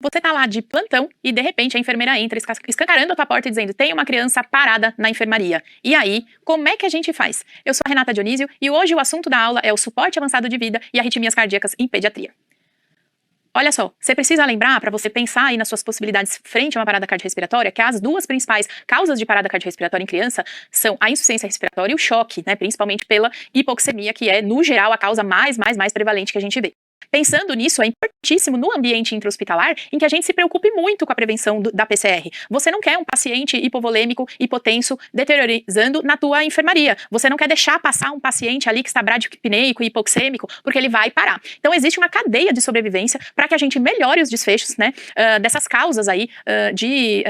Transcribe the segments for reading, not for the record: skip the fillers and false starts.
Você tá lá de plantão e de repente a enfermeira entra escancarando a tua porta e dizendo: tem uma criança parada na enfermaria. E aí, como é que a gente faz? Eu sou a Renata Dionísio e hoje o assunto da aula é o suporte avançado de vida e arritmias cardíacas em pediatria. Olha só, você precisa lembrar, para você pensar aí nas suas possibilidades frente a uma parada cardiorrespiratória, que as duas principais causas de parada cardiorrespiratória em criança são a insuficiência respiratória e o choque, né, principalmente pela hipoxemia, que é, no geral, a causa mais prevalente que a gente vê. Pensando nisso, é importantíssimo no ambiente intra-hospitalar em que a gente se preocupe muito com a prevenção da PCR. Você não quer um paciente hipovolêmico, hipotenso, deteriorizando na tua enfermaria. Você não quer deixar passar um paciente ali que está bradipneico e hipoxêmico, porque ele vai parar. Então, existe uma cadeia de sobrevivência para que a gente melhore os desfechos, né, dessas causas aí de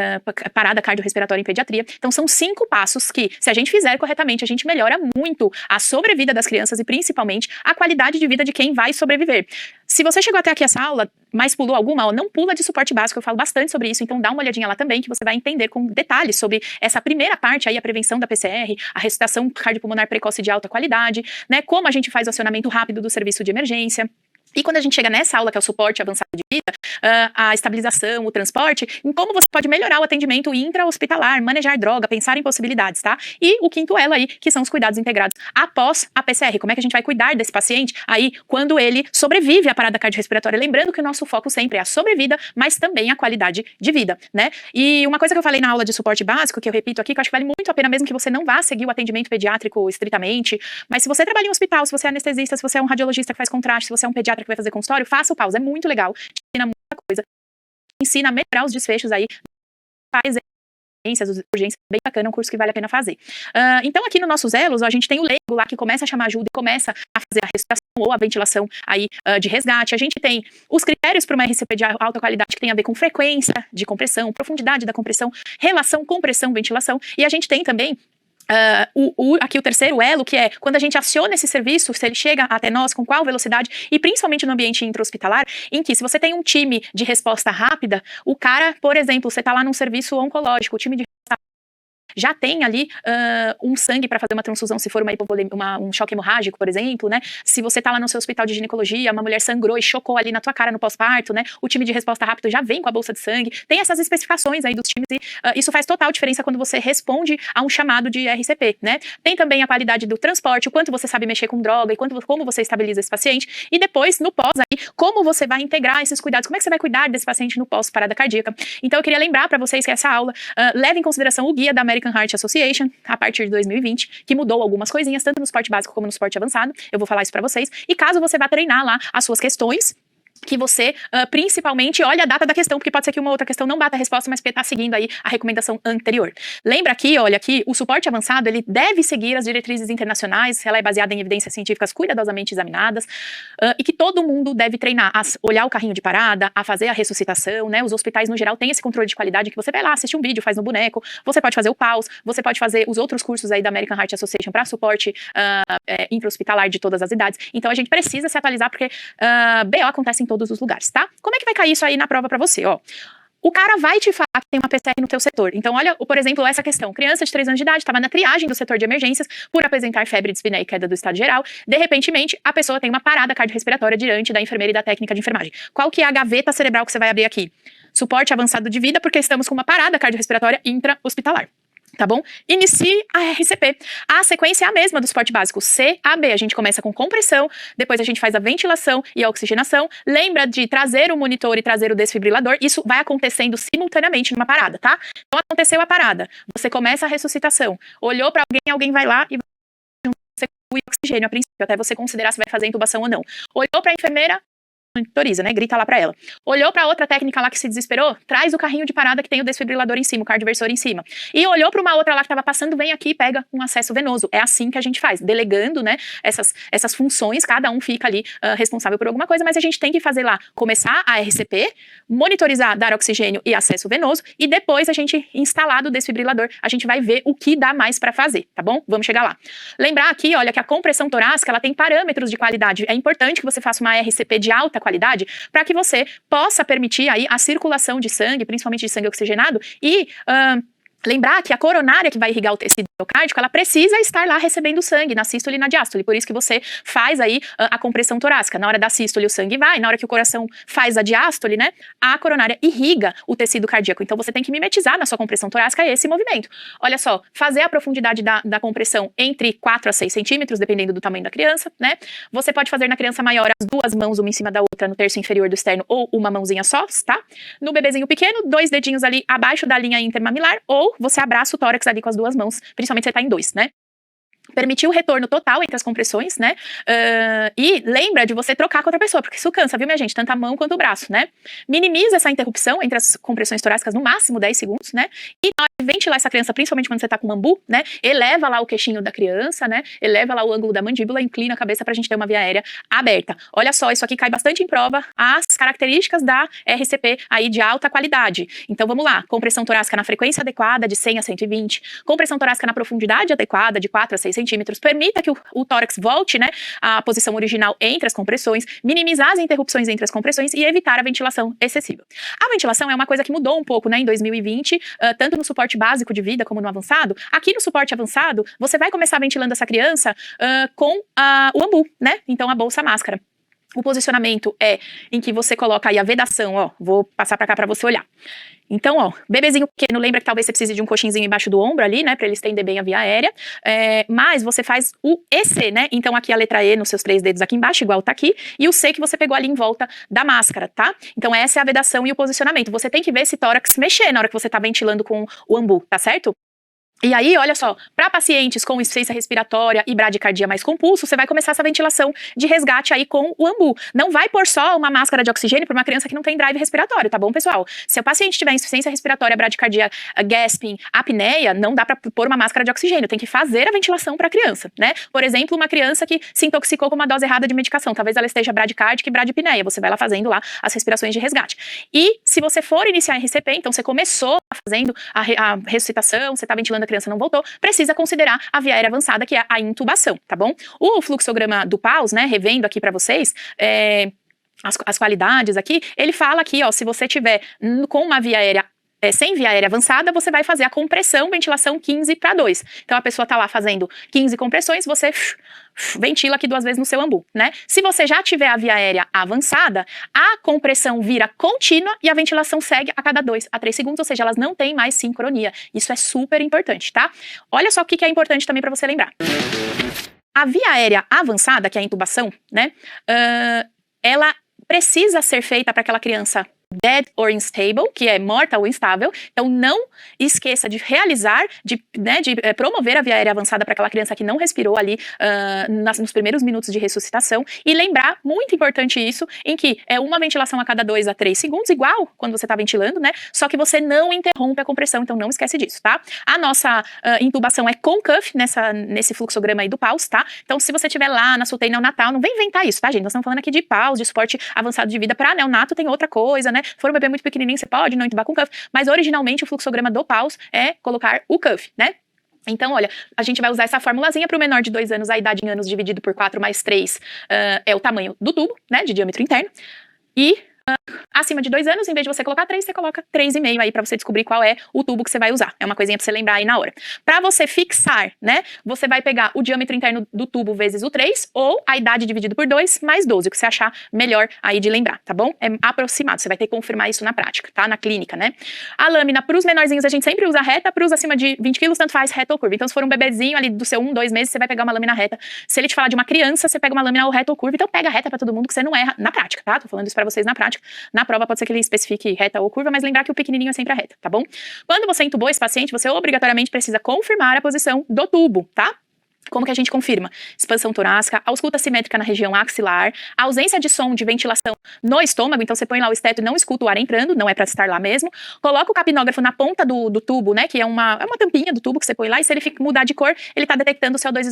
parada cardiorrespiratória em pediatria. Então, são 5 passos que, se a gente fizer corretamente, a gente melhora muito a sobrevida das crianças e, principalmente, a qualidade de vida de quem vai sobreviver. Se você chegou até aqui essa aula, mas pulou alguma, não pula de suporte básico, eu falo bastante sobre isso, então dá uma olhadinha lá também, que você vai entender com detalhes sobre essa primeira parte aí, a prevenção da PCR, a ressuscitação cardiopulmonar precoce de alta qualidade, né, como a gente faz o acionamento rápido do serviço de emergência. E quando a gente chega nessa aula, que é o suporte avançado de vida, a estabilização, o transporte, em como você pode melhorar o atendimento intra-hospitalar, manejar droga, pensar em possibilidades, tá? E o quinto elo aí, que são os cuidados integrados após a PCR. Como é que a gente vai cuidar desse paciente aí quando ele sobrevive à parada cardiorrespiratória? Lembrando que o nosso foco sempre é a sobrevida, mas também a qualidade de vida, né? E uma coisa que eu falei na aula de suporte básico, que eu repito aqui, que eu acho que vale muito a pena, mesmo que você não vá seguir o atendimento pediátrico estritamente, mas se você trabalha em um hospital, se você é anestesista, se você é um radiologista que faz contraste, se você é um pediatra que vai fazer consultório, faça o pause, é muito legal, te ensina muita coisa, ensina a melhorar os desfechos aí, faz urgências, bem bacana, é um curso que vale a pena fazer. Então aqui no nossos elos, a gente tem o leigo lá que começa a chamar ajuda e começa a fazer a respiração ou a ventilação aí de resgate. A gente tem os critérios para uma RCP de alta qualidade que tem a ver com frequência de compressão, profundidade da compressão, relação compressão-ventilação, e a gente tem também aqui o terceiro elo, que é quando a gente aciona esse serviço, se ele chega até nós, com qual velocidade, e principalmente no ambiente intra-hospitalar, em que se você tem um time de resposta rápida, o cara, por exemplo, você está lá num serviço oncológico, o time de já tem ali um sangue para fazer uma transfusão, se for um choque hemorrágico, por exemplo, né? Se você tá lá no seu hospital de ginecologia, uma mulher sangrou e chocou ali na tua cara no pós-parto, né? O time de resposta rápida já vem com a bolsa de sangue. Tem essas especificações aí dos times e isso faz total diferença quando você responde a um chamado de RCP, né? Tem também a qualidade do transporte, o quanto você sabe mexer com droga e como você estabiliza esse paciente. E depois, no pós aí, como você vai integrar esses cuidados, como é que você vai cuidar desse paciente no pós-parada cardíaca. Então eu queria lembrar para vocês que essa aula leva em consideração o guia da American Heart Association, a partir de 2020, que mudou algumas coisinhas, tanto no suporte básico como no suporte avançado. Eu vou falar isso pra vocês. E caso você vá treinar lá as suas questões, que você, principalmente, olha a data da questão, porque pode ser que uma outra questão não bata a resposta, mas está seguindo aí a recomendação anterior. Lembra aqui, olha, que o suporte avançado, ele deve seguir as diretrizes internacionais, ela é baseada em evidências científicas cuidadosamente examinadas, e que todo mundo deve treinar a olhar o carrinho de parada, a fazer a ressuscitação, né? Os hospitais, no geral, têm esse controle de qualidade, que você vai lá, assiste um vídeo, faz no boneco, você pode fazer o pause, você pode fazer os outros cursos aí da American Heart Association para suporte intra-hospitalar de todas as idades. Então, a gente precisa se atualizar, porque BO acontece em todos os lugares, tá? Como é que vai cair isso aí na prova pra você, ó? O cara vai te falar que tem uma PCR no teu setor. Então, olha, por exemplo, essa questão. Criança de 3 anos de idade estava na triagem do setor de emergências por apresentar febre, dispneia e queda do estado geral. De repentemente, a pessoa tem uma parada cardiorrespiratória diante da enfermeira e da técnica de enfermagem. Qual que é a gaveta cerebral que você vai abrir aqui? Suporte avançado de vida, porque estamos com uma parada cardiorrespiratória intra-hospitalar. Tá bom? Inicie a RCP. A sequência é a mesma do suporte básico, C a B. A gente começa com compressão, depois a gente faz a ventilação e a oxigenação. Lembra de trazer o monitor e trazer o desfibrilador. Isso vai acontecendo simultaneamente numa parada, tá? Então aconteceu a parada, você começa a ressuscitação. Olhou pra alguém vai lá e você o oxigênio a princípio, até você considerar se vai fazer intubação ou não. Olhou pra enfermeira, monitoriza, né? Grita lá pra ela. Olhou pra outra técnica lá que se desesperou, traz o carrinho de parada que tem o desfibrilador em cima, o cardioversor em cima. E olhou pra uma outra lá que tava passando, vem aqui e pega um acesso venoso. É assim que a gente faz, delegando, né, essas funções, cada um fica ali responsável por alguma coisa, mas a gente tem que fazer lá, começar a RCP, monitorizar, dar oxigênio e acesso venoso, e depois a gente, instalado o desfibrilador, a gente vai ver o que dá mais pra fazer, tá bom? Vamos chegar lá. Lembrar aqui, olha, que a compressão torácica, ela tem parâmetros de qualidade. É importante que você faça uma RCP de alta qualidade para que você possa permitir aí a circulação de sangue, principalmente de sangue oxigenado, e Lembrar que a coronária que vai irrigar o tecido miocárdico, ela precisa estar lá recebendo sangue na sístole e na diástole. Por isso que você faz aí a compressão torácica. Na hora da sístole o sangue vai, na hora que o coração faz a diástole, né, a coronária irriga o tecido cardíaco. Então você tem que mimetizar na sua compressão torácica esse movimento. Olha só, fazer a profundidade da compressão entre 4 a 6 centímetros, dependendo do tamanho da criança, né? Você pode fazer na criança maior as duas mãos, uma em cima da outra, no terço inferior do externo, ou uma mãozinha só, tá? No bebezinho pequeno, 2 dedinhos ali abaixo da linha intermamilar, ou você abraça o tórax ali com as duas mãos, principalmente se você tá em 2, né? Permitir o retorno total entre as compressões, né? E lembra de você trocar com outra pessoa, porque isso cansa, viu, minha gente? Tanto a mão quanto o braço, né? Minimiza essa interrupção entre as compressões torácicas no máximo 10 segundos, né? E na hora de ventilar essa criança, principalmente quando você tá com bambu, né? Eleva lá o queixinho da criança, né? Eleva lá o ângulo da mandíbula, inclina a cabeça pra gente ter uma via aérea aberta. Olha só, isso aqui cai bastante em prova as características da RCP aí de alta qualidade. Então vamos lá, compressão torácica na frequência adequada de 100 a 120, compressão torácica na profundidade adequada de 4 a 6 centímetros, permita que o tórax volte, né, à posição original entre as compressões, minimizar as interrupções entre as compressões e evitar a ventilação excessiva. A ventilação é uma coisa que mudou um pouco, né, em 2020, tanto no suporte básico de vida como no avançado. Aqui no suporte avançado, você vai começar ventilando essa criança com o ambu, né, então a bolsa máscara. O posicionamento é em que você coloca aí a vedação, ó, vou passar pra cá pra você olhar. Então, ó, bebezinho pequeno, lembra que talvez você precise de um coxinzinho embaixo do ombro ali, né, pra ele estender bem a via aérea, mas você faz o EC, né, então aqui a letra E nos seus 3 dedos aqui embaixo, igual tá aqui, e o C que você pegou ali em volta da máscara, tá? Então essa é a vedação e o posicionamento. Você tem que ver esse tórax mexer na hora que você tá ventilando com o ambu, tá certo? E aí, olha só, para pacientes com insuficiência respiratória e bradicardia mais compulso, você vai começar essa ventilação de resgate aí com o ambu. Não vai pôr só uma máscara de oxigênio para uma criança que não tem drive respiratório, tá bom, pessoal? Se o paciente tiver insuficiência respiratória, bradicardia, gasping, apneia, não dá para pôr uma máscara de oxigênio, tem que fazer a ventilação para a criança, né? Por exemplo, uma criança que se intoxicou com uma dose errada de medicação, talvez ela esteja bradicárdica e bradipneia, você vai lá fazendo lá as respirações de resgate. E se você for iniciar RCP, então você começou fazendo a ressuscitação, você tá ventilando a criança não voltou, precisa considerar a via aérea avançada, que é a intubação, tá bom? O fluxograma do PAUS, né, revendo aqui pra vocês, as qualidades aqui, ele fala aqui, ó, se você tiver com uma via aérea sem via aérea avançada, você vai fazer a compressão, ventilação 15/2. Então a pessoa tá lá fazendo 15 compressões, você ventila aqui 2 vezes no seu ambu, né? Se você já tiver a via aérea avançada, a compressão vira contínua e a ventilação segue a cada 2 a 3 segundos, ou seja, elas não têm mais sincronia. Isso é super importante, tá? Olha só o que é importante também para você lembrar. A via aérea avançada, que é a intubação, né? Ela precisa ser feita para aquela criança dead or unstable, que é morta ou instável. Então não esqueça de realizar, de promover a via aérea avançada para aquela criança que não respirou ali nos primeiros minutos de ressuscitação, e lembrar, muito importante isso, em que é uma ventilação a cada 2 a 3 segundos, igual quando você está ventilando, né? Só que você não interrompe a compressão, então não esquece disso, tá? A nossa intubação é com cuff nesse fluxograma aí do PAUS, tá? Então se você estiver lá na UTI neonatal, não vem inventar isso, tá, gente? Nós estamos falando aqui de PAUS, de suporte avançado de vida para neonato, tem outra coisa, né? Se for um bebê muito pequenininho, você pode não intubar com cuff, mas originalmente o fluxograma do PAUS é colocar o cuff, né? Então, olha, a gente vai usar essa formulazinha para o menor de 2 anos, a idade em anos dividido por 4 mais 3 é o tamanho do tubo, né, de diâmetro interno, e acima de 2 anos, em vez de você colocar 3, você coloca 3,5 aí pra você descobrir qual é o tubo que você vai usar. É uma coisinha pra você lembrar aí na hora. Pra você fixar, né, você vai pegar o diâmetro interno do tubo vezes o 3, ou a idade dividido por 2 mais 12, o que você achar melhor aí de lembrar, tá bom? É aproximado, você vai ter que confirmar isso na prática, tá? Na clínica, né? A lâmina pros menorzinhos a gente sempre usa reta, pros acima de 20 quilos, tanto faz reta ou curva. Então se for um bebezinho ali do seu 1, 2 meses, você vai pegar uma lâmina reta. Se ele te falar de uma criança, você pega uma lâmina ou reta ou curva, então pega reta pra todo mundo que você não erra na prática, tá? Tô falando isso pra vocês na prática. Na prova pode ser que ele especifique reta ou curva, mas lembrar que o pequenininho é sempre a reta, tá bom? Quando você intubou esse paciente, você obrigatoriamente precisa confirmar a posição do tubo, tá? Como que a gente confirma? Expansão torácica, ausculta simétrica na região axilar, ausência de som de ventilação no estômago, então você põe lá o esteto e não escuta o ar entrando, não é pra estar lá mesmo. Coloca o capnógrafo na ponta do tubo, né, que é uma tampinha do tubo que você põe lá, e se ele mudar de cor, ele tá detectando o CO2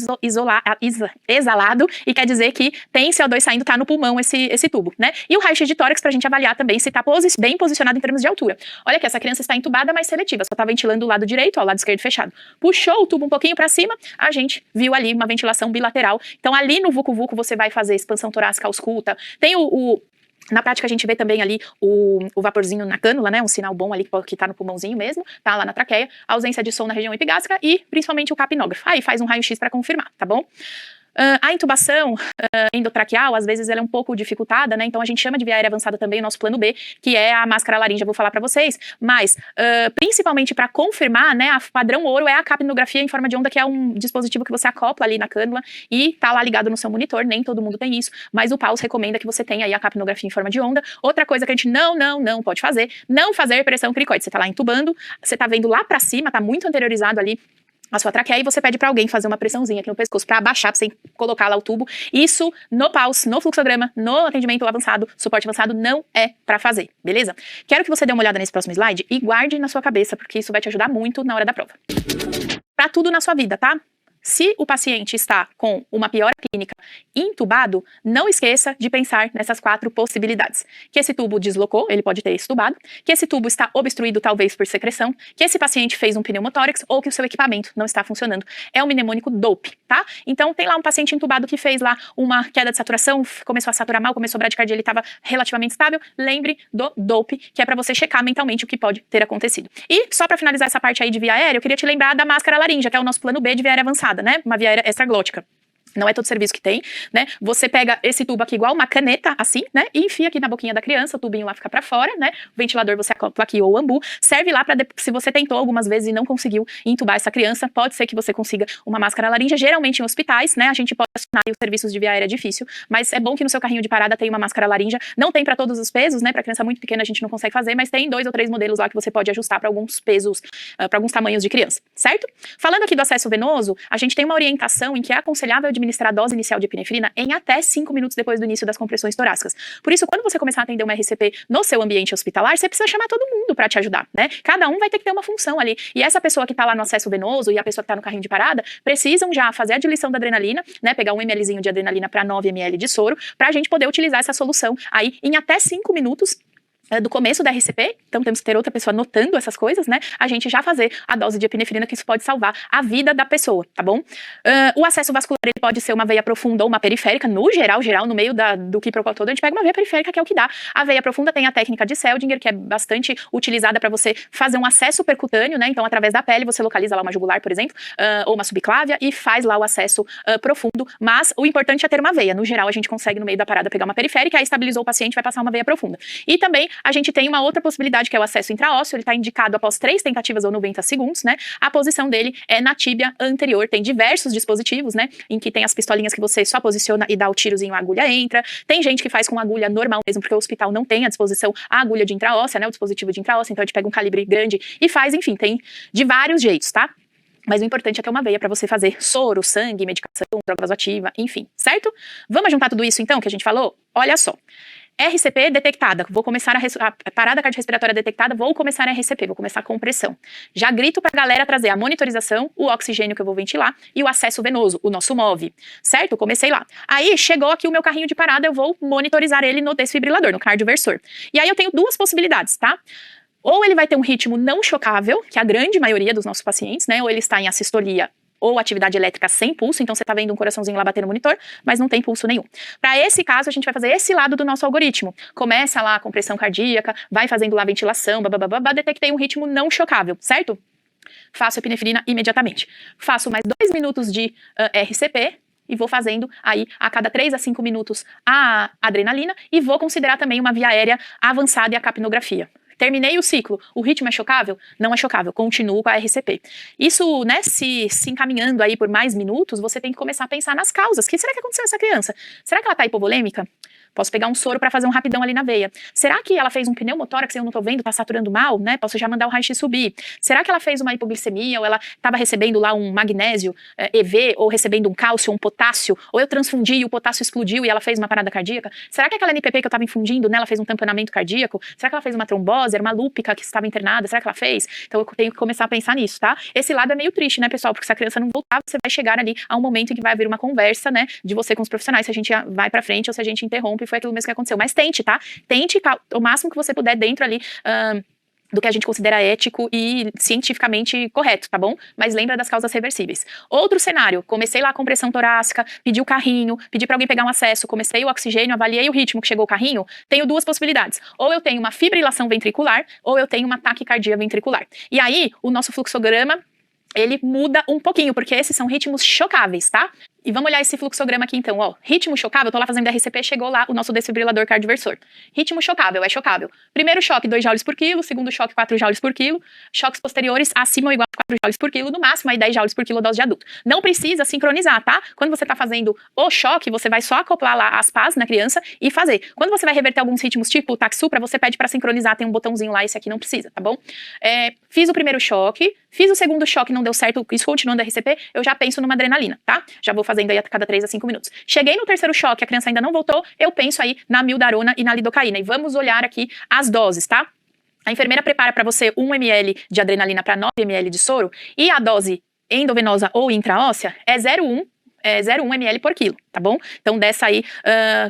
exalado, e quer dizer que tem CO2 saindo, tá no pulmão esse tubo, né? E o raio-x de tórax pra gente avaliar também se tá bem posicionado em termos de altura. Olha que essa criança está entubada, mas seletiva, só tá ventilando o lado direito, ó, o lado esquerdo fechado. Puxou o tubo um pouquinho pra cima, a gente viu ali uma ventilação bilateral. Então ali no vucu-vucu você vai fazer expansão torácica ausculta. Tem Na prática, a gente vê também ali o vaporzinho na cânula, né? Um sinal bom ali que tá no pulmãozinho mesmo, tá lá na traqueia, a ausência de som na região epigástrica e principalmente o capnógrafo. Aí faz um raio-x para confirmar, tá bom? A intubação endotraqueal, às vezes ela é um pouco dificultada, né? Então a gente chama de via aérea avançada também o nosso plano B, que é a máscara laríngea, eu vou falar pra vocês. Mas, principalmente para confirmar, né? A padrão ouro é a capnografia em forma de onda, que é um dispositivo que você acopla ali na cânula e tá lá ligado no seu monitor. Nem todo mundo tem isso, mas o PAUS recomenda que você tenha aí a capnografia em forma de onda. Outra coisa que a gente não pode fazer, não fazer pressão cricoide. Você tá lá intubando, você tá vendo lá pra cima, tá muito anteriorizado ali a sua traqueia, e você pede para alguém fazer uma pressãozinha aqui no pescoço para abaixar, pra você colocar lá o tubo. Isso no PAUS, no fluxograma, no atendimento avançado, suporte avançado, não é para fazer, beleza? Quero que você dê uma olhada nesse próximo slide e guarde na sua cabeça, porque isso vai te ajudar muito na hora da prova. Para tudo na sua vida, tá? Se o paciente está com uma piora clínica intubado, não esqueça de pensar nessas 4 possibilidades. Que esse tubo deslocou, ele pode ter extubado, que esse tubo está obstruído talvez por secreção, que esse paciente fez um pneumotórax ou que o seu equipamento não está funcionando. É um mnemônico DOPE, tá? Então tem lá um paciente intubado que fez lá uma queda de saturação, começou a saturar mal, começou a bradicardia, ele estava relativamente estável. Lembre do DOPE, que é para você checar mentalmente o que pode ter acontecido. E só para finalizar essa parte aí de via aérea, eu queria te lembrar da máscara laríngea, que é o nosso plano B de via aérea avançada, né? Uma via aérea extraglótica. Não é todo serviço que tem, né? Você pega esse tubo aqui igual uma caneta, assim, né? E enfia aqui na boquinha da criança, o tubinho lá fica pra fora, né? O ventilador você acopla aqui ou o ambu. Serve lá pra, se você tentou algumas vezes e não conseguiu intubar essa criança, pode ser que você consiga uma máscara laríngea. Geralmente em hospitais, né? A gente pode acionar os serviços de via aérea difícil, mas é bom que no seu carrinho de parada tenha uma máscara laríngea. Não tem pra todos os pesos, né? Pra criança muito pequena a gente não consegue fazer, mas tem 2 ou 3 modelos lá que você pode ajustar pra alguns pesos, pra alguns tamanhos de criança, certo? Falando aqui do acesso venoso, a gente tem uma orientação em que é aconselhável administrar a dose inicial de epinefrina em até 5 minutos depois do início das compressões torácicas. Por isso, quando você começar a atender uma RCP no seu ambiente hospitalar, você precisa chamar todo mundo para te ajudar, né? Cada um vai ter que ter uma função ali. E essa pessoa que tá lá no acesso venoso e a pessoa que tá no carrinho de parada, precisam já fazer a diluição da adrenalina, né? Pegar 1 mlzinho de adrenalina para 9 ml de soro, pra gente poder utilizar essa solução aí em até 5 minutos do começo da RCP, então temos que ter outra pessoa anotando essas coisas, né? A gente já fazer a dose de epinefrina, que isso pode salvar a vida da pessoa, tá bom? O acesso vascular, ele pode ser uma veia profunda ou uma periférica, no geral, no meio do quiproquo todo, a gente pega uma veia periférica, que é o que dá. A veia profunda tem a técnica de Seldinger, que é bastante utilizada para você fazer um acesso percutâneo, né? Então, através da pele, você localiza lá uma jugular, por exemplo, ou uma subclávia, e faz lá o acesso profundo, mas o importante é ter uma veia. No geral, a gente consegue, no meio da parada, pegar uma periférica, aí estabilizou o paciente, vai passar uma veia profunda. E também, a gente tem uma outra possibilidade, que é o acesso intraósseo. Ele está indicado após 3 tentativas ou 90 segundos, né? A posição dele é na tíbia anterior. Tem diversos dispositivos, né? Em que tem as pistolinhas que você só posiciona e dá o tirozinho, a agulha entra. Tem gente que faz com agulha normal mesmo, porque o hospital não tem à disposição a agulha de intraóssea, né? O dispositivo de intraóssea, então a gente pega um calibre grande e faz, enfim, tem de vários jeitos, tá? Mas o importante é ter uma veia para você fazer soro, sangue, medicação, droga vasoativa, enfim, certo? Vamos juntar tudo isso então que a gente falou? Olha só. RCP detectada, vou começar a parada cardiorrespiratória detectada, vou começar a RCP, vou começar com pressão. Já grito pra galera trazer a monitorização, o oxigênio que eu vou ventilar e o acesso venoso, o nosso MOV, certo? Comecei lá. Aí chegou aqui o meu carrinho de parada, eu vou monitorizar ele no desfibrilador, no cardioversor. E aí eu tenho 2 possibilidades, tá? Ou ele vai ter um ritmo não chocável, que é a grande maioria dos nossos pacientes, né? Ou ele está em assistolia ou atividade elétrica sem pulso, então você tá vendo um coraçãozinho lá bater no monitor, mas não tem pulso nenhum. Para esse caso, a gente vai fazer esse lado do nosso algoritmo. Começa lá com pressão cardíaca, vai fazendo lá ventilação, detectei um ritmo não chocável, certo? Faço epinefrina imediatamente. Faço mais 2 minutos de RCP, e vou fazendo aí a cada 3 a 5 minutos a adrenalina, e vou considerar também uma via aérea avançada e a capnografia. Terminei o ciclo, o ritmo é chocável? Não é chocável, continuo com a RCP. Isso, né, se encaminhando aí por mais minutos, você tem que começar a pensar nas causas. O que será que aconteceu com essa criança? Será que ela tá hipovolêmica? Posso pegar um soro para fazer um rapidão ali na veia. Será que ela fez um pneumotórax e eu não tô vendo, tá saturando mal, né? Posso já mandar o raio-x subir. Será que ela fez uma hipoglicemia ou ela estava recebendo lá um magnésio EV ou recebendo um cálcio, um potássio, ou eu transfundi e o potássio explodiu e ela fez uma parada cardíaca? Será que aquela NPP que eu estava infundindo, né, ela fez um tamponamento cardíaco? Será que ela fez uma trombose, era uma lúpica que estava internada? Será que ela fez? Então eu tenho que começar a pensar nisso, tá? Esse lado é meio triste, né, pessoal? Porque se a criança não voltar, você vai chegar ali a um momento em que vai haver uma conversa, né, de você com os profissionais, se a gente vai pra frente ou se a gente interrompe, foi aquilo mesmo que aconteceu. Mas tente, tá? Tente o máximo que você puder dentro ali do que a gente considera ético e cientificamente correto, tá bom? Mas lembra das causas reversíveis. Outro cenário, comecei lá com pressão torácica, pedi o carrinho, pedi para alguém pegar um acesso, comecei o oxigênio, avaliei o ritmo que chegou o carrinho, tenho duas possibilidades. Ou eu tenho uma fibrilação ventricular, ou eu tenho uma taquicardia ventricular. E aí, o nosso fluxograma, ele muda um pouquinho, porque esses são ritmos chocáveis, tá? E vamos olhar esse fluxograma aqui então, ó. Ritmo chocável, eu tô lá fazendo RCP, chegou lá o nosso desfibrilador cardioversor. Ritmo chocável, é chocável. Primeiro choque, 2 joules por quilo. Segundo choque, 4 joules por quilo. Choques posteriores, acima ou igual a 4 joules por quilo. No máximo, aí 10 joules por quilo dose de adulto. Não precisa sincronizar, tá? Quando você tá fazendo o choque, você vai só acoplar lá as pás na criança e fazer. Quando você vai reverter alguns ritmos, tipo o TAC supra, você pede pra sincronizar, tem um botãozinho lá, esse aqui não precisa, tá bom? Fiz o primeiro choque, fiz o segundo choque, não deu certo, isso continuando a RCP, eu já penso numa adrenalina, tá? Já vou fazendo aí a cada 3 a 5 minutos. Cheguei no terceiro choque, a criança ainda não voltou, eu penso aí na mildarona e na lidocaína. E vamos olhar aqui as doses, tá? A enfermeira prepara para você 1 ml de adrenalina para 9 ml de soro e a dose endovenosa ou intraóssea é 0,1 ml por quilo, tá bom? Então dessa aí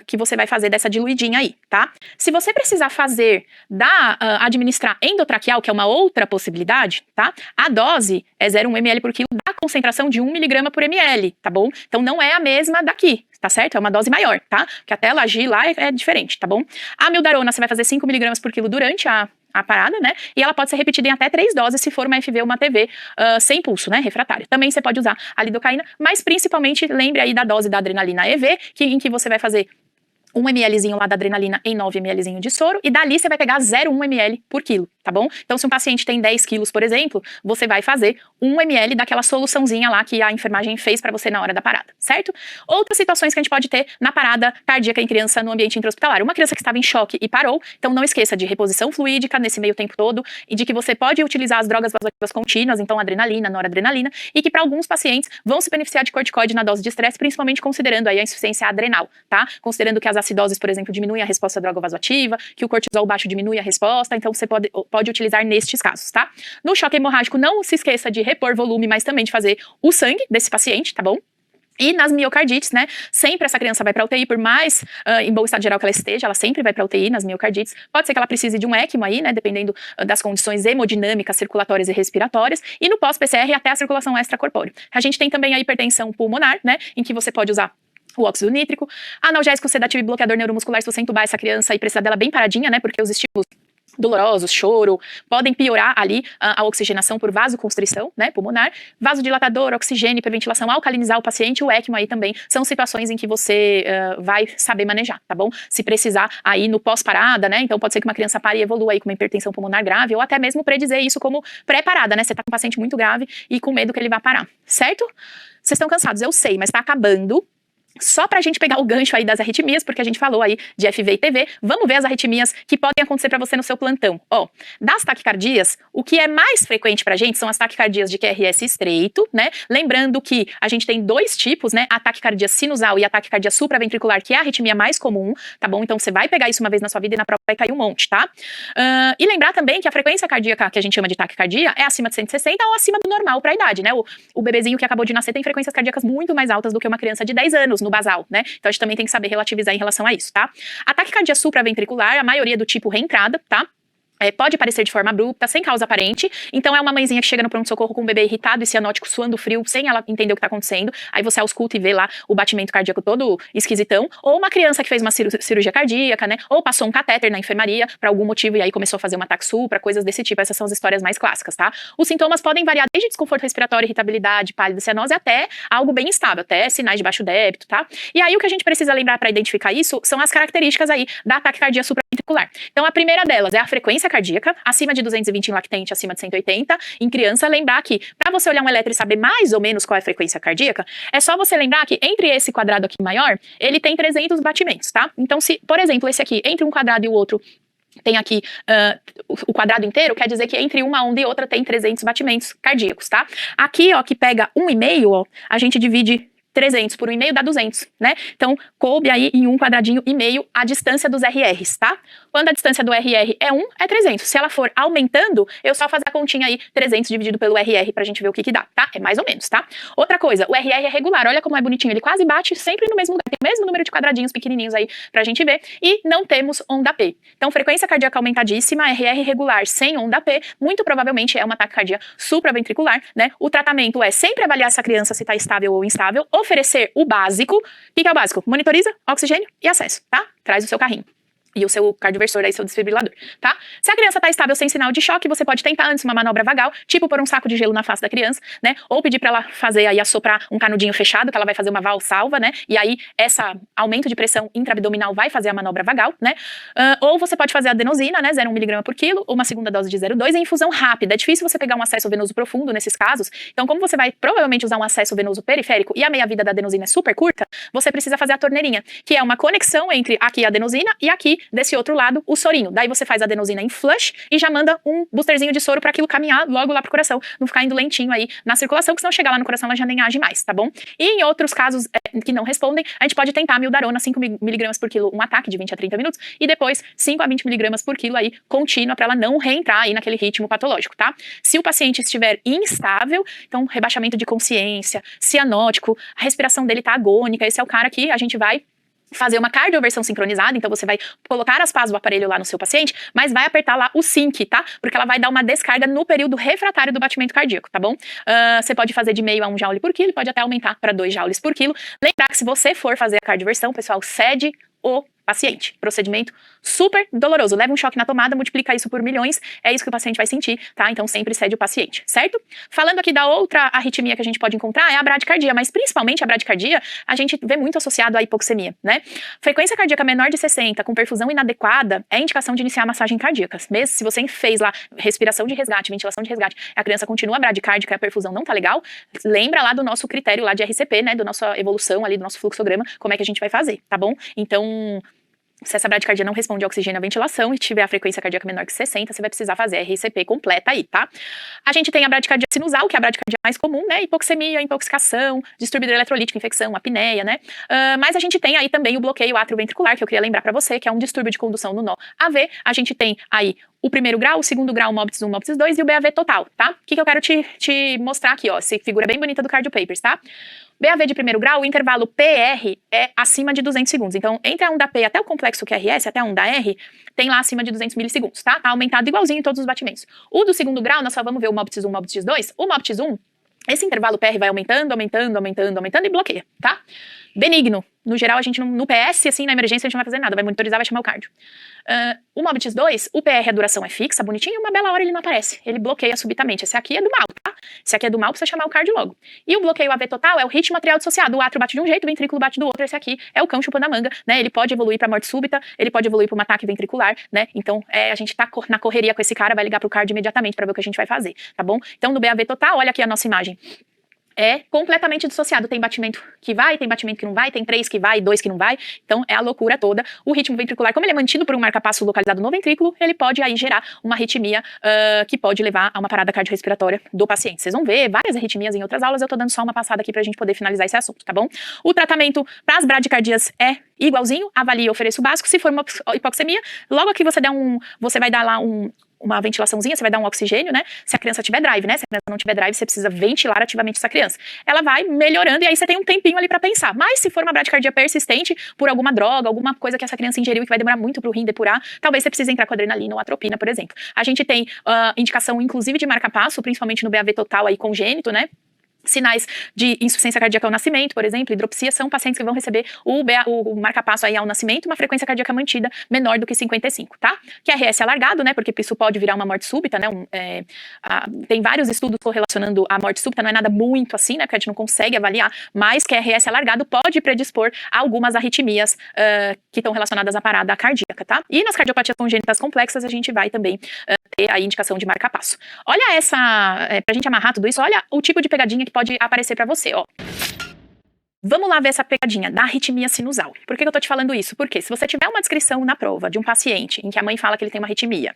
que você vai fazer dessa diluidinha aí, tá? Se você precisar fazer administrar endotraqueal, que é uma outra possibilidade, tá? A dose é 0,1 ml por quilo da concentração de 1 miligrama por ml, tá bom? Então não é a mesma daqui, tá certo? É uma dose maior, tá? Porque até ela agir lá é diferente, tá bom? A mildarona você vai fazer 5 miligramas por quilo durante a parada, né? E ela pode ser repetida em até 3 doses se for uma FV ou uma TV sem pulso, né? Refratária. Também você pode usar a lidocaína, mas principalmente lembre aí da dose da adrenalina EV, em que você vai fazer 1 mlzinho lá da adrenalina em 9 mlzinho de soro, e dali você vai pegar 0,1 ml por quilo, tá bom? Então se um paciente tem 10 quilos, por exemplo, você vai fazer 1 ml daquela soluçãozinha lá que a enfermagem fez pra você na hora da parada, certo? Outras situações que a gente pode ter na parada cardíaca em criança no ambiente intra-hospitalar. Uma criança que estava em choque e parou, então não esqueça de reposição fluídica nesse meio tempo todo, e de que você pode utilizar as drogas vasoativas contínuas, então adrenalina, noradrenalina, e que para alguns pacientes vão se beneficiar de corticoide na dose de estresse, principalmente considerando aí a insuficiência adrenal, tá? Considerando que as acidoses, por exemplo, diminuem a resposta à droga vasoativa, que o cortisol baixo diminui a resposta, então você pode utilizar nestes casos, tá? No choque hemorrágico, não se esqueça de repor volume, mas também de fazer o sangue desse paciente, tá bom? E nas miocardites, né, sempre essa criança vai para UTI, por mais em bom estado geral que ela esteja, ela sempre vai para UTI nas miocardites. Pode ser que ela precise de um ECMO aí, né, dependendo das condições hemodinâmicas, circulatórias e respiratórias, e no pós-PCR até a circulação extracorpórea. A gente tem também a hipertensão pulmonar, né, em que você pode usar o óxido nítrico, analgésico, sedativo e bloqueador neuromuscular se você entubar essa criança e precisar dela bem paradinha, né, porque os estímulos dolorosos, choro, podem piorar ali a oxigenação por vasoconstrição, né, pulmonar, vasodilatador, oxigênio, hiperventilação, alcalinizar o paciente, o ECMO aí também, são situações em que você vai saber manejar, tá bom? Se precisar aí no pós-parada, né, então pode ser que uma criança pare e evolua aí com uma hipertensão pulmonar grave, ou até mesmo predizer isso como pré-parada, né, você tá com um paciente muito grave e com medo que ele vá parar, certo? Vocês estão cansados, eu sei, mas tá acabando. Só pra gente pegar o gancho aí das arritmias, porque a gente falou aí de FV e TV, vamos ver as arritmias que podem acontecer pra você no seu plantão. Ó, das taquicardias, o que é mais frequente pra gente são as taquicardias de QRS estreito, né? Lembrando que a gente tem 2 tipos, né? A taquicardia sinusal e a taquicardia supraventricular, que é a arritmia mais comum, tá bom? Então você vai pegar isso uma vez na sua vida e na prova vai cair um monte, tá? E lembrar também que a frequência cardíaca que a gente chama de taquicardia é acima de 160 ou acima do normal pra idade, né? O bebezinho que acabou de nascer tem frequências cardíacas muito mais altas do que uma criança de 10 anos no basal, né? Então a gente também tem que saber relativizar em relação a isso, tá? A taquicardia supraventricular, a maioria do tipo reentrada, tá? Pode aparecer de forma abrupta, sem causa aparente. Então é uma mãezinha que chega no pronto-socorro com um bebê irritado e cianótico, suando frio, sem ela entender o que tá acontecendo. Aí você ausculta e vê lá o batimento cardíaco todo esquisitão. Ou uma criança que fez uma cirurgia cardíaca, né? Ou passou um catéter na enfermaria por algum motivo e aí começou a fazer uma ataque supra, coisas desse tipo. Essas são as histórias mais clássicas, tá? Os sintomas podem variar desde desconforto respiratório, irritabilidade, pálida, cianose, até algo bem instável, até sinais de baixo débito, tá? E aí o que a gente precisa lembrar para identificar isso são as características aí da taquicardia supraventricular. Então a primeira delas é a frequência cardíaca, acima de 220 em lactente, acima de 180 em criança. Lembrar que, para você olhar um eletro e saber mais ou menos qual é a frequência cardíaca, é só você lembrar que entre esse quadrado aqui maior, ele tem 300 batimentos, tá? Então, se, por exemplo, esse aqui, entre um quadrado e o outro, tem aqui o quadrado inteiro, quer dizer que entre uma onda e outra tem 300 batimentos cardíacos, tá? Aqui, ó, que pega 1,5, ó, a gente divide 300 por 1,5 dá 200, né? Então, coube aí em 1,5 quadradinho a distância dos RRs, tá? Quando a distância do RR é 1, é 300. Se ela for aumentando, eu só fazer a continha aí, 300 dividido pelo RR, pra gente ver o que dá, tá? É mais ou menos, tá? Outra coisa, o RR é regular, olha como é bonitinho, ele quase bate sempre no mesmo lugar, tem o mesmo número de quadradinhos pequenininhos aí pra gente ver, e não temos onda P. Então, frequência cardíaca aumentadíssima, RR regular sem onda P, muito provavelmente é uma taquicardia supraventricular, né? O tratamento é sempre avaliar essa criança se tá estável ou instável, oferecer o básico. O que é o básico? Monitoriza, oxigênio e acesso, tá? Traz o seu carrinho. E o seu cardioversor aí, seu desfibrilador, tá? Se a criança tá estável sem sinal de choque, você pode tentar antes uma manobra vagal, tipo pôr um saco de gelo na face da criança, né? Ou pedir pra ela fazer aí, assoprar um canudinho fechado, que ela vai fazer uma valsalva, né? E aí, esse aumento de pressão intraabdominal vai fazer a manobra vagal, né? Ou você pode fazer a adenosina, né? 0,1 mg por quilo, ou uma segunda dose de 0,2 em infusão rápida. É difícil você pegar um acesso venoso profundo nesses casos. Então, como você vai provavelmente usar um acesso venoso periférico e a meia-vida da adenosina é super curta, você precisa fazer a torneirinha, que é uma conexão entre aqui a adenosina e aqui, desse outro lado, o sorinho. Daí você faz a adenosina em flush e já manda um boosterzinho de soro para aquilo caminhar logo lá pro coração, não ficar indo lentinho aí na circulação, que senão chegar lá no coração ela já nem age mais, tá bom? E em outros casos que não respondem, a gente pode tentar a mildarona, 5 mg por quilo, um ataque de 20 a 30 minutos, e depois 5 a 20 mg por quilo aí, contínua, para ela não reentrar aí naquele ritmo patológico, tá? Se o paciente estiver instável, então rebaixamento de consciência, cianótico, a respiração dele tá agônica, esse é o cara que a gente vai fazer uma cardioversão sincronizada, então você vai colocar as pás do aparelho lá no seu paciente, mas vai apertar lá o sync, tá? Porque ela vai dar uma descarga no período refratário do batimento cardíaco, tá bom? Você pode fazer de meio a 1 joule por quilo, pode até aumentar para 2 joules por quilo. Lembrar que se você for fazer a cardioversão, pessoal, cede o paciente. Procedimento super doloroso. Leva um choque na tomada, multiplica isso por milhões, é isso que o paciente vai sentir, tá? Então sempre cede o paciente, certo? Falando aqui da outra arritmia que a gente pode encontrar é a bradicardia, mas principalmente a bradicardia a gente vê muito associado à hipoxemia, né? Frequência cardíaca menor de 60 com perfusão inadequada é indicação de iniciar massagem cardíaca. Mesmo se você fez lá respiração de resgate, ventilação de resgate, a criança continua bradicárdica e a perfusão não tá legal, lembra lá do nosso critério lá de RCP, né? Do nossa evolução ali, do nosso fluxograma, como é que a gente vai fazer, tá bom? Então, se essa bradicardia não responde ao oxigênio à ventilação e tiver a frequência cardíaca menor que 60, você vai precisar fazer a RCP completa aí, tá? A gente tem a bradicardia sinusal, que é a bradicardia mais comum, né? Hipoxemia, intoxicação, distúrbio eletrolítico, infecção, apneia, né? Mas a gente tem aí também o bloqueio atrioventricular, que eu queria lembrar pra você, que é um distúrbio de condução no nó AV. A gente tem aí o primeiro grau, o segundo grau, MOPTIS 1, MOPTIS 2 e o BAV total, tá? O que eu quero te mostrar aqui, ó? Essa figura bem bonita do Cardio Papers, tá? BAV de primeiro grau, o intervalo PR é acima de 200 segundos. Então, entre a onda P até o complexo QRS, até a onda R, tem lá acima de 200 milissegundos, tá? Tá aumentado igualzinho em todos os batimentos. O do segundo grau, nós só vamos ver o MOPTIS 1, MOPTIS 2. O MOPTIS 1, esse intervalo PR vai aumentando, aumentando, aumentando, aumentando e bloqueia, tá? Benigno. No geral, a gente no PS, assim, na emergência, a gente não vai fazer nada, vai monitorizar, vai chamar o cardio. O MOPTIS 2, o PR, a duração é fixa, bonitinho, e uma bela hora ele não aparece. Ele bloqueia subitamente. Esse aqui é do mal, tá? Esse aqui é do mal, precisa chamar o cardio logo. E o bloqueio AV total é o ritmo atrial dissociado. O átrio bate de um jeito, o ventrículo bate do outro. Esse aqui é o cão chupando a manga, né? Ele pode evoluir pra morte súbita, ele pode evoluir pra um ataque ventricular, né? Então, a gente tá na correria com esse cara, vai ligar pro cardio imediatamente pra ver o que a gente vai fazer, tá bom? Então, no BAV total, olha aqui a nossa imagem. É completamente dissociado, tem batimento que vai, tem batimento que não vai, tem 3 que vai, 2 que não vai, então é a loucura toda. O ritmo ventricular, como ele é mantido por um marca-passo localizado no ventrículo, ele pode aí gerar uma arritmia que pode levar a uma parada cardiorrespiratória do paciente. Vocês vão ver várias arritmias em outras aulas, eu tô dando só uma passada aqui pra gente poder finalizar esse assunto, tá bom? O tratamento para as bradicardias é igualzinho, avalie e ofereça o básico. Se for uma hipoxemia, logo que você vai dar lá uma ventilaçãozinha, você vai dar um oxigênio, né? Se a criança tiver drive, né? Se a criança não tiver drive, você precisa ventilar ativamente essa criança. Ela vai melhorando e aí você tem um tempinho ali pra pensar. Mas se for uma bradicardia persistente, por alguma droga, alguma coisa que essa criança ingeriu e que vai demorar muito pro rim depurar, talvez você precise entrar com adrenalina ou atropina, por exemplo. A gente tem indicação, inclusive, de marca-passo, principalmente no BAV total aí congênito, né? Sinais de insuficiência cardíaca ao nascimento, por exemplo, hidropsia, são pacientes que vão receber o marca-passo aí ao nascimento, uma frequência cardíaca mantida menor do que 55, tá? QRS alargado, né, porque isso pode virar uma morte súbita, né, tem vários estudos correlacionando a morte súbita, não é nada muito assim, né, porque a gente não consegue avaliar, mas QRS alargado pode predispor a algumas arritmias que estão relacionadas à parada cardíaca, tá? E nas cardiopatias congênitas complexas, a gente vai também ter a indicação de marca-passo. Olha pra gente amarrar tudo isso, olha o tipo de pegadinha que pode aparecer pra você, ó. Vamos lá ver essa pegadinha da arritmia sinusal. Por que eu tô te falando isso? Porque se você tiver uma descrição na prova de um paciente em que a mãe fala que ele tem uma arritmia,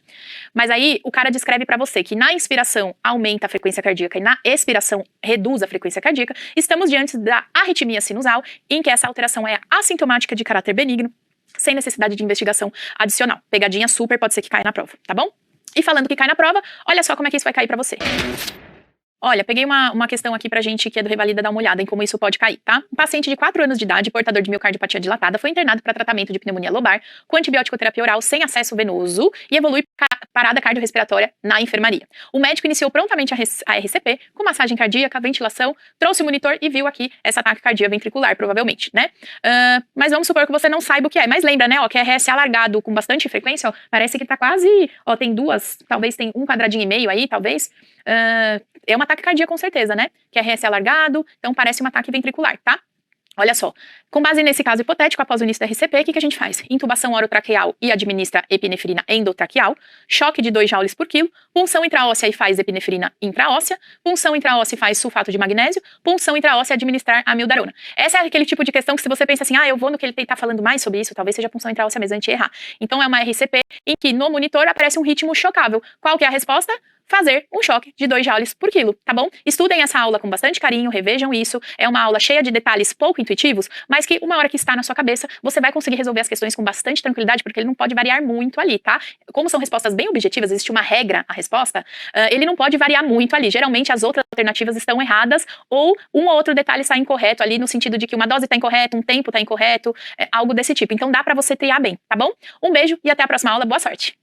mas aí o cara descreve pra você que na inspiração aumenta a frequência cardíaca e na expiração reduz a frequência cardíaca, estamos diante da arritmia sinusal, em que essa alteração é assintomática de caráter benigno, sem necessidade de investigação adicional. Pegadinha super, pode ser que caia na prova, tá bom? E falando que cai na prova, olha só como é que isso vai cair pra você. Olha, peguei uma questão aqui pra gente que é do Revalida dar uma olhada em como isso pode cair, tá? Um paciente de 4 anos de idade, portador de miocardiopatia dilatada, foi internado para tratamento de pneumonia lobar com antibiótico terapia oral sem acesso venoso e evolui parada cardiorrespiratória na enfermaria. O médico iniciou prontamente a RCP com massagem cardíaca, ventilação, trouxe o monitor e viu aqui essa taquicardia ventricular, provavelmente, né? Mas vamos supor que você não saiba o que é. Mas lembra, né, ó, que é RS alargado com bastante frequência, ó, parece que tá quase, ó, tem duas, talvez tem um quadradinho e meio aí, talvez. É um ataque cardíaco com certeza, né? Que é RS alargado, então parece um ataque ventricular, tá? Olha só, com base nesse caso hipotético, após o início da RCP, o que a gente faz? Intubação orotraqueal e administra epinefrina endotraqueal, choque de 2 joules por quilo, punção intraóssea e faz epinefrina intraóssea, punção intraóssea e faz sulfato de magnésio, punção intraóssea e administrar amiodarona. Essa é aquele tipo de questão que se você pensa assim, eu vou no que ele tá falando mais sobre isso, talvez seja punção intraóssea mesmo, antes de errar. Então é uma RCP em que no monitor aparece um ritmo chocável. Qual que é a resposta? Fazer um choque de 2 joules por quilo, tá bom? Estudem essa aula com bastante carinho, revejam isso. É uma aula cheia de detalhes pouco intuitivos, mas que uma hora que está na sua cabeça, você vai conseguir resolver as questões com bastante tranquilidade, porque ele não pode variar muito ali, tá? Como são respostas bem objetivas, existe uma regra à resposta, ele não pode variar muito ali. Geralmente as outras alternativas estão erradas ou um ou outro detalhe está incorreto ali, no sentido de que uma dose está incorreta, um tempo está incorreto, algo desse tipo. Então dá pra você triar bem, tá bom? Um beijo e até a próxima aula. Boa sorte!